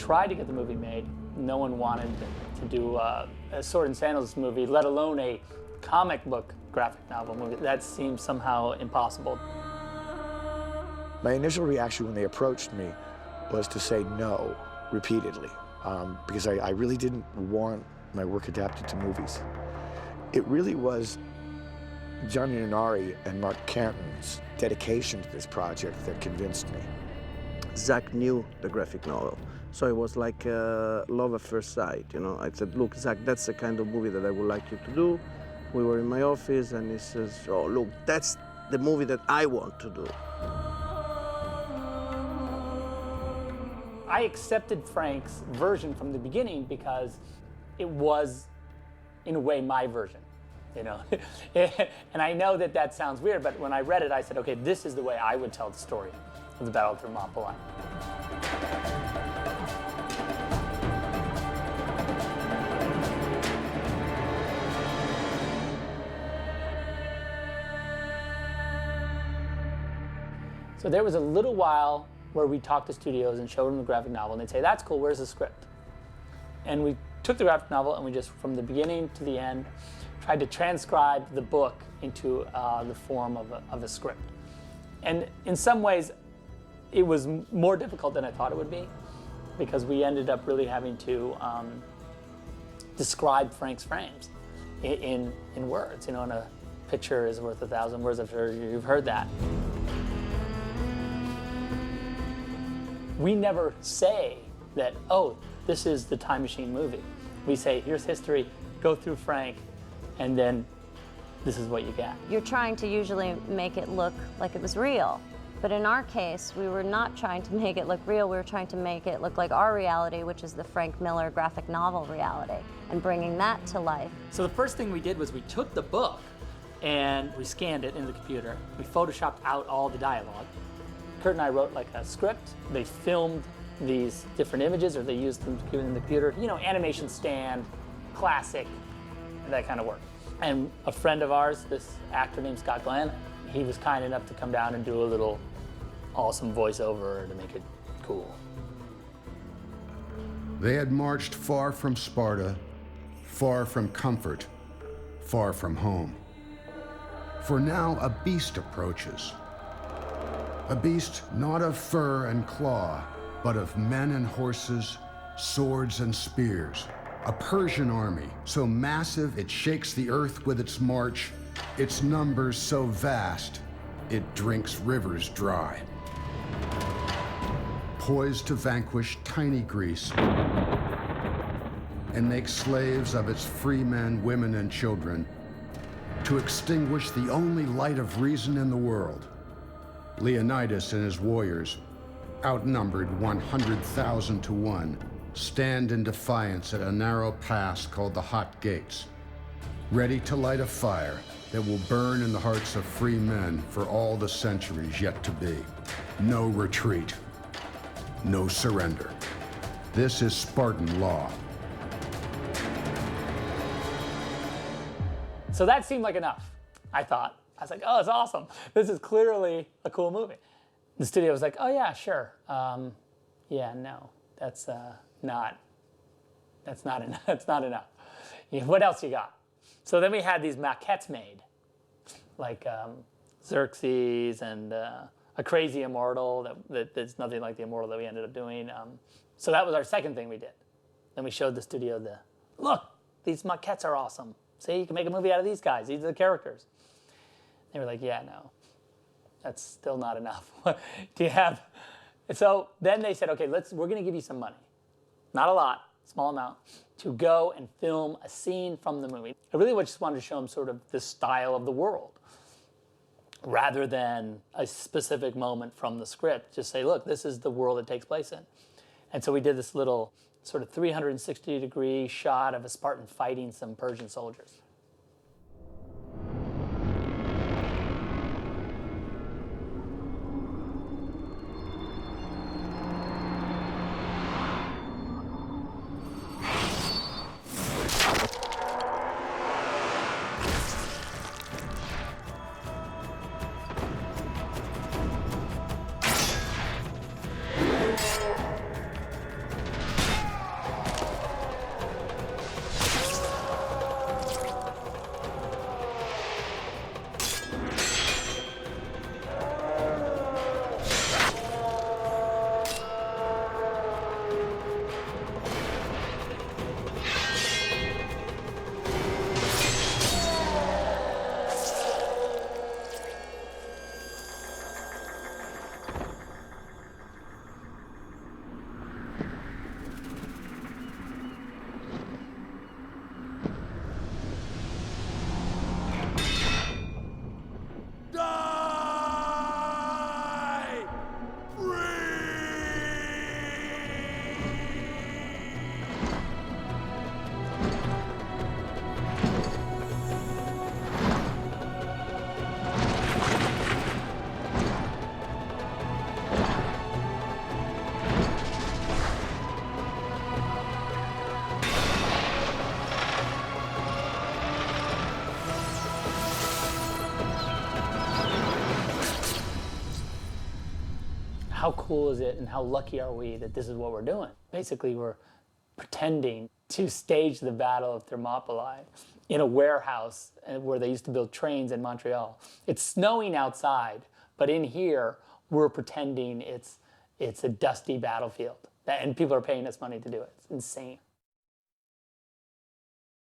tried to get the movie made, no one wanted to do a Sword and Sandals movie, let alone a comic book graphic novel movie. That seemed somehow impossible. My initial reaction when they approached me was to say no repeatedly, because I really didn't want my work adapted to movies. It really was Johnny Nunari and Mark Canton's dedication to this project that convinced me. Zach knew the graphic novel, so it was like love at first sight, you know. I said, look, Zach, that's the kind of movie that I would like you to do. We were in my office, and he says, oh, look, that's the movie that I want to do. I accepted Frank's version from the beginning because it was, in a way, my version, you know? And I know that that sounds weird, but when I read it, I said, okay, this is the way I would tell the story of the Battle of Thermopylae. So there was a little while where we talked to studios and showed them the graphic novel, and they'd say, that's cool, where's the script? And we took the graphic novel and we just, from the beginning to the end, tried to transcribe the book into the form of a script. And in some ways, it was more difficult than I thought it would be, because we ended up really having to describe Frank's frames in words. You know, and a picture is worth 1,000 words. I'm sure you've heard that. We never say that, oh, this is the Time Machine movie. We say, here's history, go through Frank, and then this is what you get. You're trying to usually make it look like it was real. But in our case, we were not trying to make it look real. We were trying to make it look like our reality, which is the Frank Miller graphic novel reality, and bringing that to life. So the first thing we did was we took the book and we scanned it in the computer. We photoshopped out all the dialogue. Kurt and I wrote like a script. They filmed these different images, or they used them in the computer. You know, animation stand, classic, that kind of work. And a friend of ours, this actor named Scott Glenn, he was kind enough to come down and do a little awesome voiceover to make it cool. They had marched far from Sparta, far from comfort, far from home. For now a beast approaches. A beast not of fur and claw, but of men and horses, swords and spears. A Persian army, so massive it shakes the earth with its march, its numbers so vast, it drinks rivers dry. Poised to vanquish tiny Greece and make slaves of its free men, women, and children, to extinguish the only light of reason in the world. Leonidas and his warriors, outnumbered 100,000 to 1, stand in defiance at a narrow pass called the Hot Gates, ready to light a fire that will burn in the hearts of free men for all the centuries yet to be. No retreat, no surrender. This is Spartan law. So that seemed like enough, I thought. I was like, oh, it's awesome. This is clearly a cool movie. The studio was like, oh yeah, sure. Yeah, no, that's not enough. That's not enough. Yeah, what else you got? So then we had these maquettes made, like Xerxes and a crazy immortal that's nothing like the immortal that we ended up doing. So that was our second thing we did. Then we showed the studio look, these maquettes are awesome. See, you can make a movie out of these guys. These are the characters. They were like, yeah, no, that's still not enough. Do you have? So then they said, okay, we're going to give you some money. Not a lot, small amount, to go and film a scene from the movie. I really just wanted to show them sort of the style of the world, rather than a specific moment from the script. Just say, look, this is the world it takes place in. And so we did this little sort of 360-degree shot of a Spartan fighting some Persian soldiers. how cool is it and how lucky are we that this is what we're doing? Basically, we're pretending to stage the Battle of Thermopylae in a warehouse where they used to build trains in Montreal. It's snowing outside, but in here, we're pretending it's a dusty battlefield. And people are paying us money to do it. It's insane.